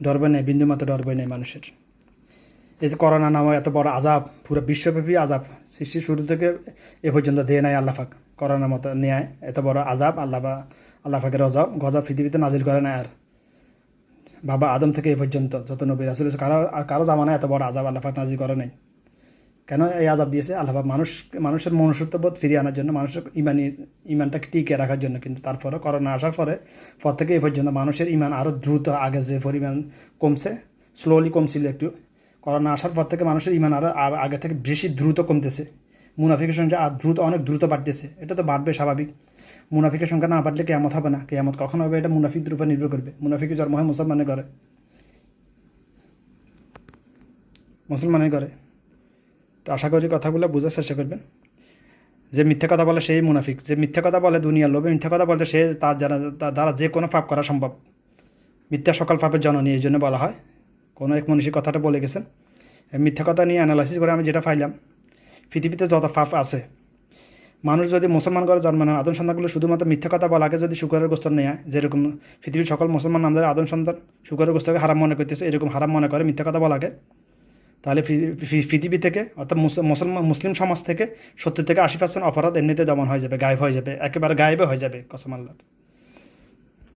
ডর ভয় নেই, বিন্দুমাত্র ডর ভয় নেই মানুষের। এই যে করোনা নামে এত বড় আযাব, পুরো বিশ্বব্যাপী আযাব, সৃষ্টির শুরু থেকে এ পর্যন্ত দেয় নাই আল্লাহ পাক। করোনার মতো নেয় এত বড় আযাব আল্লাহ পাকের গজব পৃথিবীতে নাজিল করে না আর। বাবা আদম থেকে এ পর্যন্ত যত নবী রাসূল আছে, কারো জামানায় এত বড় আযাব আল্লাহ পাক নাজিল করে নাই। কেন এই আযাব দিয়েছে? আল্লাহ পাক মানুষের মনুষ্যত্ববোধ ফিরিয়ে আনার জন্য, মানুষের ইমানটাকে টিকিয়ে রাখার জন্য। কিন্তু তারপরে করোনা আসার পর থেকে এই পর্যন্ত মানুষের ইমান আরও দ্রুত, আগে যে পরিমাণ কমছে, স্লোলি কমছিল একটু, করোনা আসার পর থেকে মানুষের ইমান আরও আগে থেকে বেশি দ্রুত কমতেছে। মুনাফিকের সংখ্যা অনেক দ্রুত বাড়তেছে। এটা তো বাড়বে স্বাভাবিক। মুনাফিকের সংখ্যা না বাড়লে কেয়ামত হবে না। কেয়ামত কখন হবে এটা মুনাফিকদের উপর নির্ভর করবে। মুনাফিকের জন্ম হয় মুসলমানের ঘরে। তো আশা করি কথাগুলো বোঝার চেষ্টা করবেন। যে মিথ্যা কথা বলে সেই মুনাফিক। যে মিথ্যা কথা বলে দুনিয়ার লোভে মিথ্যা কথা বলতে, সে তার দ্বারা যে কোনো পাপ করা সম্ভব। মিথ্যা সকল পাপের জননী, এই জন্য বলা হয়। কোনো এক মনীষী কথাটা বলে গেছেন। মিথ্যা কথা নিয়ে অ্যানালাইসিস করে আমি যেটা পাইলাম, পৃথিবীতে যত পাপ আছে, মানুষ যদি মুসলমান ঘরে জন্ম নেয়, আদম সন্তানগুলো শুধুমাত্র মিথ্যা কথা বলাকে যদি শুকরের গোস্ত নেয়, যেরকম পৃথিবীর সকল মুসলমান আমাদের আদম সন্তান শুকরের গোস্তকে হারাম মনে করতেছে, এরকম হারাম মনে করে মিথ্যা কথা বলাকে, তাহলে পৃথিবী থেকে, অর্থাৎ মুসলিম সমাজ থেকে 70 থেকে 80% অপরাধ এমনিতে দমন হয়ে যাবে, গায়েব হয়ে যাবে, একেবারে গায়েবে হয়ে যাবে কসম আল্লাহর।